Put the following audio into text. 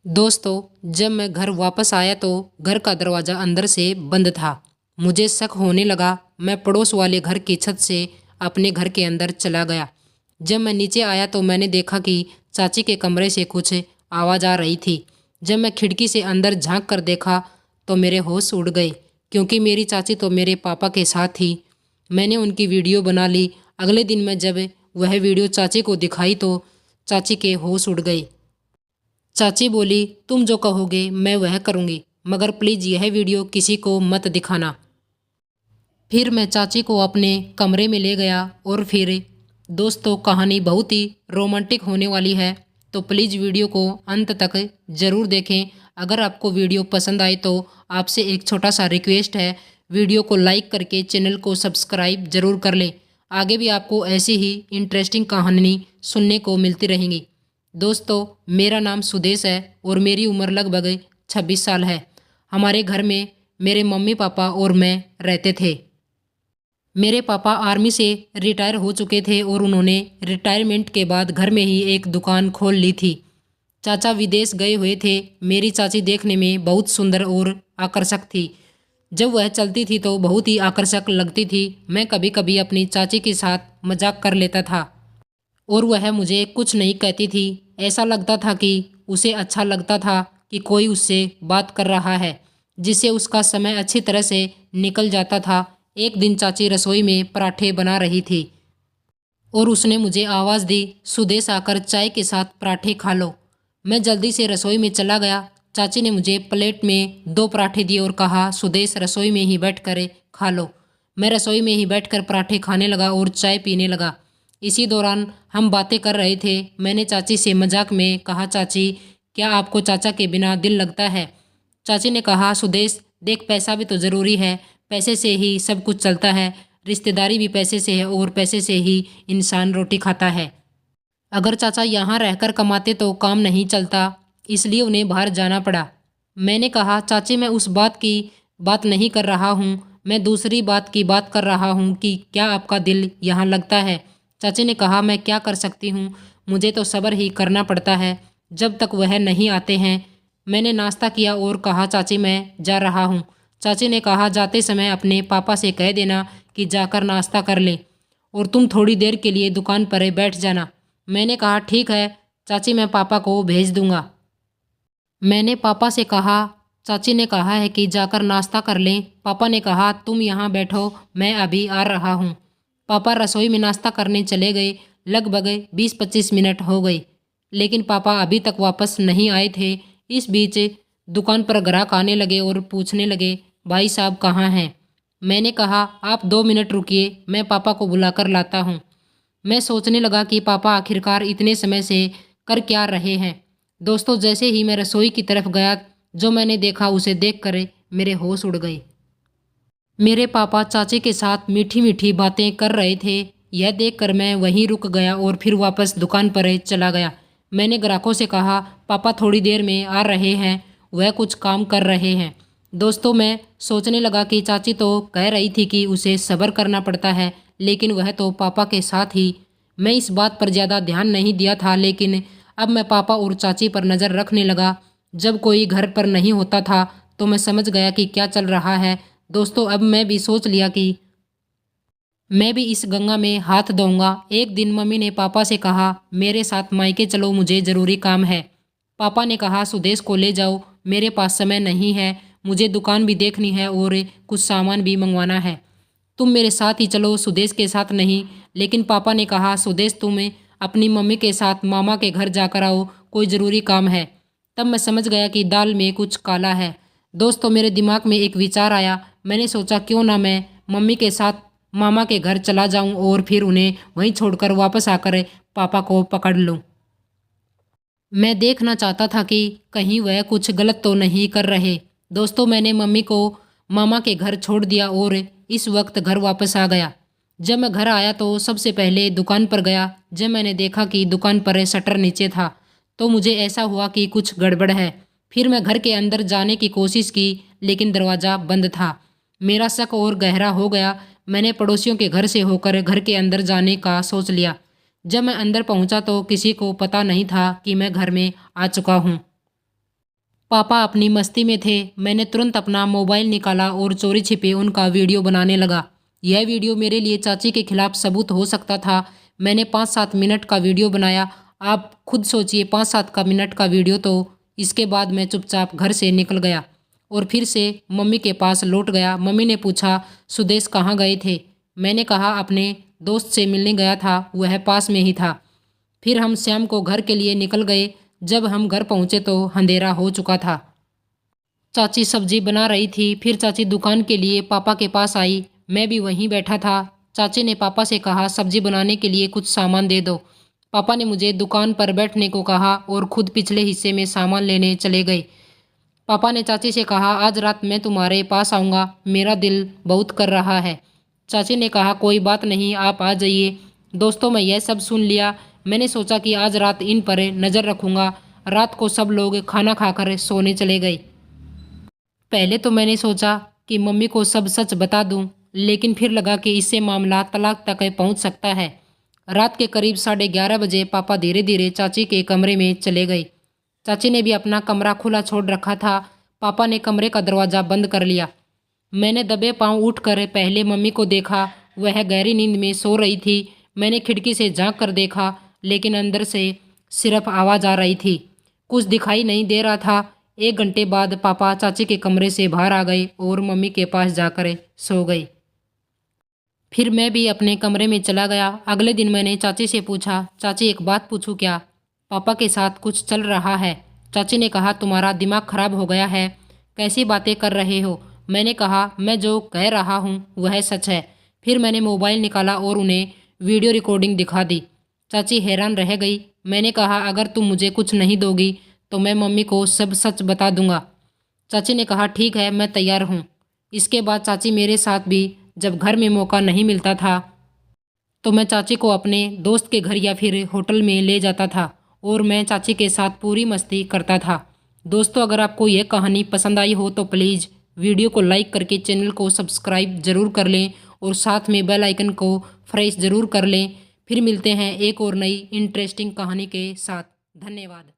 दोस्तों, जब मैं घर वापस आया तो घर का दरवाज़ा अंदर से बंद था। मुझे शक होने लगा। मैं पड़ोस वाले घर की छत से अपने घर के अंदर चला गया। जब मैं नीचे आया तो मैंने देखा कि चाची के कमरे से कुछ आवाज़ आ रही थी। जब मैं खिड़की से अंदर झांक कर देखा तो मेरे होश उड़ गए, क्योंकि मेरी चाची तो मेरे पापा के साथ थी। मैंने उनकी वीडियो बना ली। अगले दिन मैं जब वह वीडियो चाची को दिखाई तो चाची के होश उड़ गए। चाची बोली, तुम जो कहोगे मैं वह करूँगी, मगर प्लीज़ यह वीडियो किसी को मत दिखाना। फिर मैं चाची को अपने कमरे में ले गया और फिर दोस्तों, कहानी बहुत ही रोमांटिक होने वाली है, तो प्लीज़ वीडियो को अंत तक ज़रूर देखें। अगर आपको वीडियो पसंद आए तो आपसे एक छोटा सा रिक्वेस्ट है, वीडियो को लाइक करके चैनल को सब्सक्राइब ज़रूर कर लें। आगे भी आपको ऐसी ही इंटरेस्टिंग कहानी सुनने को मिलती रहेंगी। दोस्तों, मेरा नाम सुदेश है और मेरी उम्र लगभग 26 साल है। हमारे घर में मेरे मम्मी पापा और मैं रहते थे। मेरे पापा आर्मी से रिटायर हो चुके थे और उन्होंने रिटायरमेंट के बाद घर में ही एक दुकान खोल ली थी। चाचा विदेश गए हुए थे। मेरी चाची देखने में बहुत सुंदर और आकर्षक थी। जब वह चलती थी तो बहुत ही आकर्षक लगती थी। मैं कभी कभी अपनी चाची के साथ मजाक कर लेता था और वह मुझे कुछ नहीं कहती थी। ऐसा लगता था कि उसे अच्छा लगता था कि कोई उससे बात कर रहा है, जिससे उसका समय अच्छी तरह से निकल जाता था। एक दिन चाची रसोई में पराठे बना रही थी और उसने मुझे आवाज़ दी, सुदेश आकर चाय के साथ पराठे खा लो। मैं जल्दी से रसोई में चला गया। चाची ने मुझे प्लेट में 2 पराठे दिए और कहा, सुदेश रसोई में ही बैठ कर खा लो। मैं रसोई में ही बैठकर पराठे खाने लगा और चाय पीने लगा। इसी दौरान हम बातें कर रहे थे। मैंने चाची से मजाक में कहा, चाची क्या आपको चाचा के बिना दिल लगता है? चाची ने कहा, सुदेश देख, पैसा भी तो ज़रूरी है, पैसे से ही सब कुछ चलता है, रिश्तेदारी भी पैसे से है और पैसे से ही इंसान रोटी खाता है। अगर चाचा यहाँ रहकर कमाते तो काम नहीं चलता, इसलिए उन्हें बाहर जाना पड़ा। मैंने कहा, चाची मैं उस बात की बात नहीं कर रहा हूँ, मैं दूसरी बात की बात कर रहा हूँ कि क्या आपका दिल यहाँ लगता है? चाची ने कहा, मैं क्या कर सकती हूँ, मुझे तो सब्र ही करना पड़ता है जब तक वह नहीं आते हैं। मैंने नाश्ता किया और कहा, चाची मैं जा रहा हूँ। चाची ने कहा, जाते समय अपने पापा से कह देना कि जाकर नाश्ता कर ले और तुम थोड़ी देर के लिए दुकान पर बैठ जाना। मैंने कहा, ठीक है चाची, मैं पापा को भेज दूंगा। मैंने पापा से कहा, चाची ने कहा है कि जाकर नाश्ता कर लें। पापा ने कहा, तुम यहाँ बैठो, मैं अभी आ रहा हूँ। पापा रसोई में नाश्ता करने चले गए। लगभग 20-25 मिनट हो गए, लेकिन पापा अभी तक वापस नहीं आए थे। इस बीच दुकान पर ग्राहक आने लगे और पूछने लगे, भाई साहब कहाँ हैं? मैंने कहा, आप 2 मिनट रुकिए, मैं पापा को बुलाकर लाता हूँ। मैं सोचने लगा कि पापा आखिरकार इतने समय से कर क्या रहे हैं। दोस्तों, जैसे ही मैं रसोई की तरफ गया, जो मैंने देखा उसे देखकर मेरे होश उड़ गए। मेरे पापा चाचे के साथ मीठी मीठी बातें कर रहे थे। यह देखकर मैं वहीं रुक गया और फिर वापस दुकान पर चला गया। मैंने ग्राहकों से कहा, पापा थोड़ी देर में आ रहे हैं, वह कुछ काम कर रहे हैं। दोस्तों, मैं सोचने लगा कि चाची तो कह रही थी कि उसे सब्र करना पड़ता है, लेकिन वह तो पापा के साथ ही। मैं इस बात पर ज़्यादा ध्यान नहीं दिया था, लेकिन अब मैं पापा और चाची पर नज़र रखने लगा। जब कोई घर पर नहीं होता था तो मैं समझ गया कि क्या चल रहा है। दोस्तों, अब मैं भी सोच लिया कि मैं भी इस गंगा में हाथ धोऊंगा। एक दिन मम्मी ने पापा से कहा, मेरे साथ मायके चलो, मुझे ज़रूरी काम है। पापा ने कहा, सुदेश को ले जाओ, मेरे पास समय नहीं है, मुझे दुकान भी देखनी है और कुछ सामान भी मंगवाना है। तुम मेरे साथ ही चलो, सुदेश के साथ नहीं। लेकिन पापा ने कहा, सुदेश तुम अपनी मम्मी के साथ मामा के घर जाकर आओ, कोई ज़रूरी काम है। तब मैं समझ गया कि दाल में कुछ काला है। दोस्तों, मेरे दिमाग में एक विचार आया। मैंने सोचा, क्यों ना मैं मम्मी के साथ मामा के घर चला जाऊं और फिर उन्हें वहीं छोड़कर वापस आकर पापा को पकड़ लूं। मैं देखना चाहता था कि कहीं वह कुछ गलत तो नहीं कर रहे। दोस्तों, मैंने मम्मी को मामा के घर छोड़ दिया और इस वक्त घर वापस आ गया। जब मैं घर आया तो सबसे पहले दुकान पर गया। जब मैंने देखा कि दुकान पर शटर नीचे था तो मुझे ऐसा हुआ कि कुछ गड़बड़ है। फिर मैं घर के अंदर जाने की कोशिश की, लेकिन दरवाज़ा बंद था। मेरा शक और गहरा हो गया। मैंने पड़ोसियों के घर से होकर घर के अंदर जाने का सोच लिया। जब मैं अंदर पहुंचा तो किसी को पता नहीं था कि मैं घर में आ चुका हूं। पापा अपनी मस्ती में थे। मैंने तुरंत अपना मोबाइल निकाला और चोरी छिपे उनका वीडियो बनाने लगा। यह वीडियो मेरे लिए चाची के खिलाफ सबूत हो सकता था। मैंने 5-7 मिनट का वीडियो बनाया। आप खुद सोचिए, 5-7 का मिनट का वीडियो। तो इसके बाद मैं चुपचाप घर से निकल गया और फिर से मम्मी के पास लौट गया। मम्मी ने पूछा, सुदेश कहाँ गए थे? मैंने कहा, अपने दोस्त से मिलने गया था, वह पास में ही था। फिर हम शाम को घर के लिए निकल गए। जब हम घर पहुँचे तो अंधेरा हो चुका था। चाची सब्जी बना रही थी। फिर चाची दुकान के लिए पापा के पास आई। मैं भी वहीं बैठा था। चाची ने पापा से कहा, सब्जी बनाने के लिए कुछ सामान दे दो। पापा ने मुझे दुकान पर बैठने को कहा और खुद पिछले हिस्से में सामान लेने चले गए। पापा ने चाची से कहा, आज रात मैं तुम्हारे पास आऊँगा, मेरा दिल बहुत कर रहा है। चाची ने कहा, कोई बात नहीं, आप आ जाइए। दोस्तों, मैं यह सब सुन लिया। मैंने सोचा कि आज रात इन पर नज़र रखूँगा। रात को सब लोग खाना खाकर सोने चले गए। पहले तो मैंने सोचा कि मम्मी को सब सच बता दूं, लेकिन फिर लगा कि इससे मामला तलाक तक पहुंच सकता है। रात के करीब 11:30 बजे पापा धीरे धीरे चाची के कमरे में चले गए। चाची ने भी अपना कमरा खुला छोड़ रखा था। पापा ने कमरे का दरवाज़ा बंद कर लिया। मैंने दबे पांव उठकर पहले मम्मी को देखा। वह गहरी नींद में सो रही थी। मैंने खिड़की से झांक कर देखा, लेकिन अंदर से सिर्फ आवाज़ आ रही थी, कुछ दिखाई नहीं दे रहा था। 1 घंटे बाद पापा चाची के कमरे से बाहर आ गए और मम्मी के पास जाकर सो गए। फिर मैं भी अपने कमरे में चला गया। अगले दिन मैंने चाची से पूछा, चाची एक बात पूछूं क्या? पापा के साथ कुछ चल रहा है। चाची ने कहा, तुम्हारा दिमाग खराब हो गया है, कैसी बातें कर रहे हो? मैंने कहा, मैं जो कह रहा हूँ वह सच है। फिर मैंने मोबाइल निकाला और उन्हें वीडियो रिकॉर्डिंग दिखा दी। चाची हैरान रह गई। मैंने कहा, अगर तुम मुझे कुछ नहीं दोगी तो मैं मम्मी को सब सच बता दूंगा। चाची ने कहा, ठीक है, मैं तैयार हूँ। इसके बाद चाची मेरे साथ भी जब घर में मौका नहीं मिलता था तो मैं चाची को अपने दोस्त के घर या फिर होटल में ले जाता था और मैं चाची के साथ पूरी मस्ती करता था। दोस्तों, अगर आपको यह कहानी पसंद आई हो तो प्लीज़ वीडियो को लाइक करके चैनल को सब्सक्राइब ज़रूर कर लें और साथ में बेल आइकन को प्रेस ज़रूर कर लें। फिर मिलते हैं एक और नई इंटरेस्टिंग कहानी के साथ। धन्यवाद।